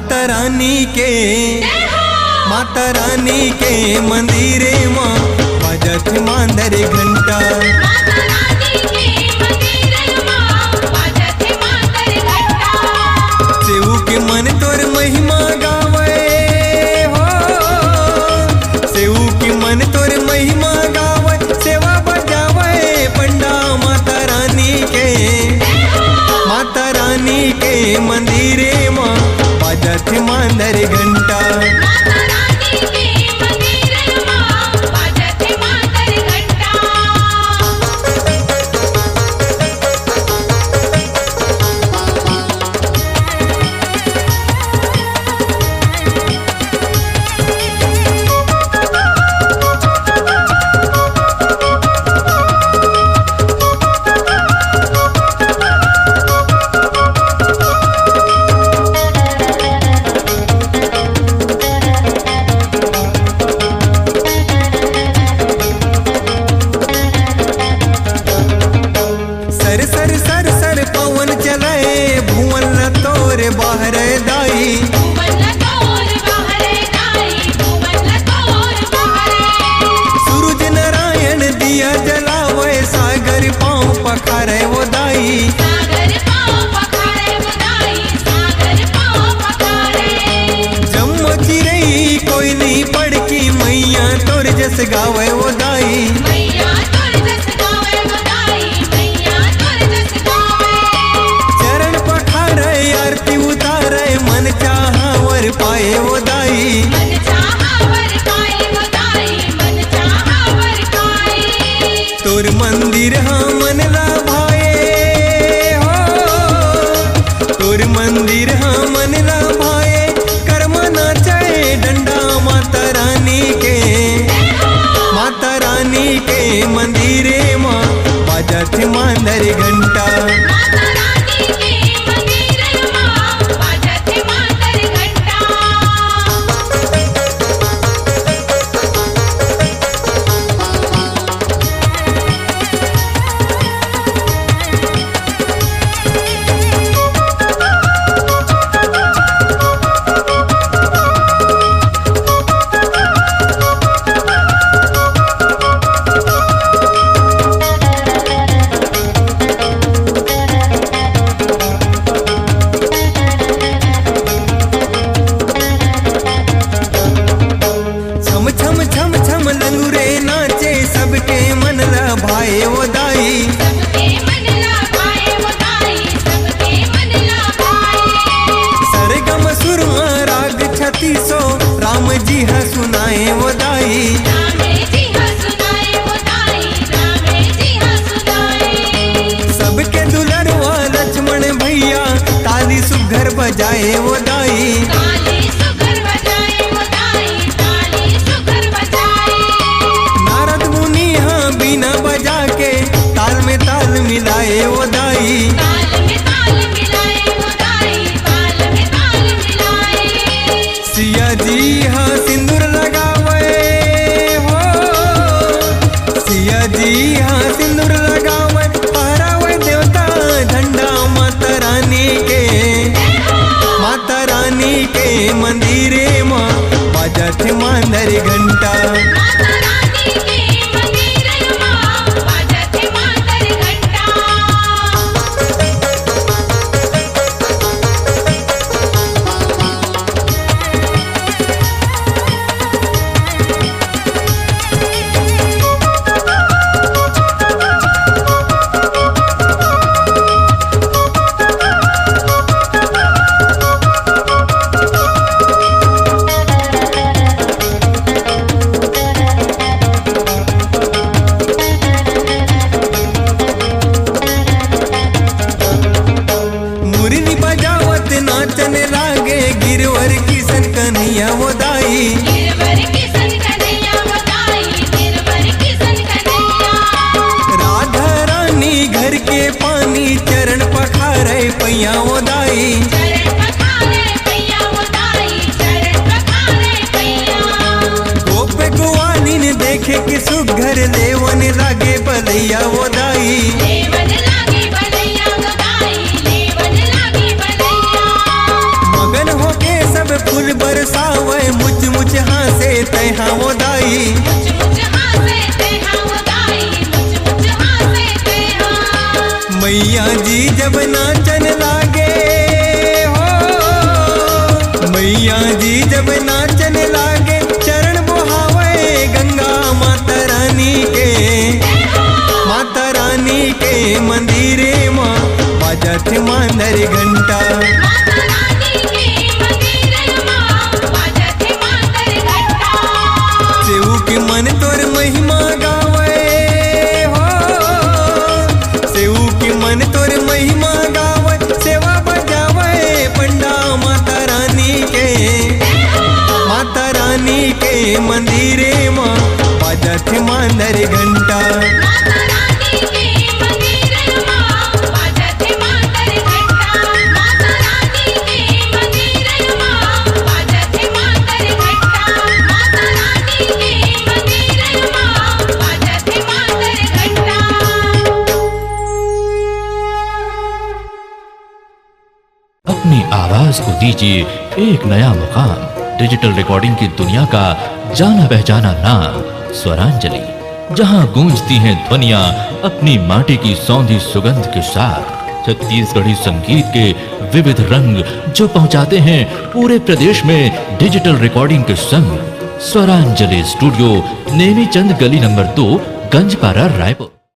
माता रानी के मंदिरे माँ बजत मांदर घंटा। सेऊ के मन तोर महिमा गावे हो, सेऊ के मन तोर महिमा गावे, सेवा बजावे पंडा माता रानी के मंदिरे माँ बजत मांदर घंटा। सर पवन चलाए भुवन तोर बाहर दाई। सूरज नारायण दिया जलावे सागर पाँव पखारे वो दाई। जम्मो चिरई कोई नहीं पड़की मैया तोर जस गावे वो दाई। पाए वो दाई, तोर मंदिर हाँ मन ला भाए हो, तोर मंदिर हाँ मन ला भाए, कर्म नाचे डंडा माता रानी के मंदिरे माँ बजत मांदर घंटा। लंगूरे नाचे सबके मन ला भाए वो दाई। सरगम सुरमा राग 3600 राम जी हा सुनाए वो दाई। सबके दुलरवा लक्ष्मण भैया ताली सुघर बजाए वो दाई। बीना बजा के ताल में ताल मिलाए वो दाई। सिया जी हाँ सिंदूर लगावे हो, सिया जी हाँ सिंदूर लगावे, पहरावे देवता झंडा माता रानी के मंदिरे माँ बजत मांदर घंटा। नाचने लागे गिरवर किशन कन्हैया वो दाई। राधा रानी घर के पानी चरण पखारे पैया वो दाई। गोप गुआनी ने देखे कि सुघर लेवन लागे बलैया वो दाई। मगन होके सब पे फूल बरसावे, मुझ मुझ हासे तय हावो दाई। मैया जी जब नाचन लागे हो, मैया जी जब नाचन लागे, चरण बोहावे गंगा माता रानी के, माता रानी के मंदिरे माँ बाजत मांदर घंटा। सेऊ की मन तोर महिमा गावे हो, सेऊ की मन तोर महिमा गावे, सेवा बजावे पंडा माता रानी के, माता रानी के मंदिरे माँ बाजत मांदर घंटा। अपनी आवाज को दीजिए एक नया मुकाम। डिजिटल रिकॉर्डिंग की दुनिया का जाना पहचाना नाम स्वरांजलि, जहां गूंजती हैं ध्वनियां अपनी माटी की सौंधी सुगंध के साथ। छत्तीसगढ़ी संगीत के विविध रंग जो पहुंचाते हैं पूरे प्रदेश में डिजिटल रिकॉर्डिंग के संग। स्वरांजलि स्टूडियो, नेमीचंद गली नंबर 2, गंजपारा, रायपुर।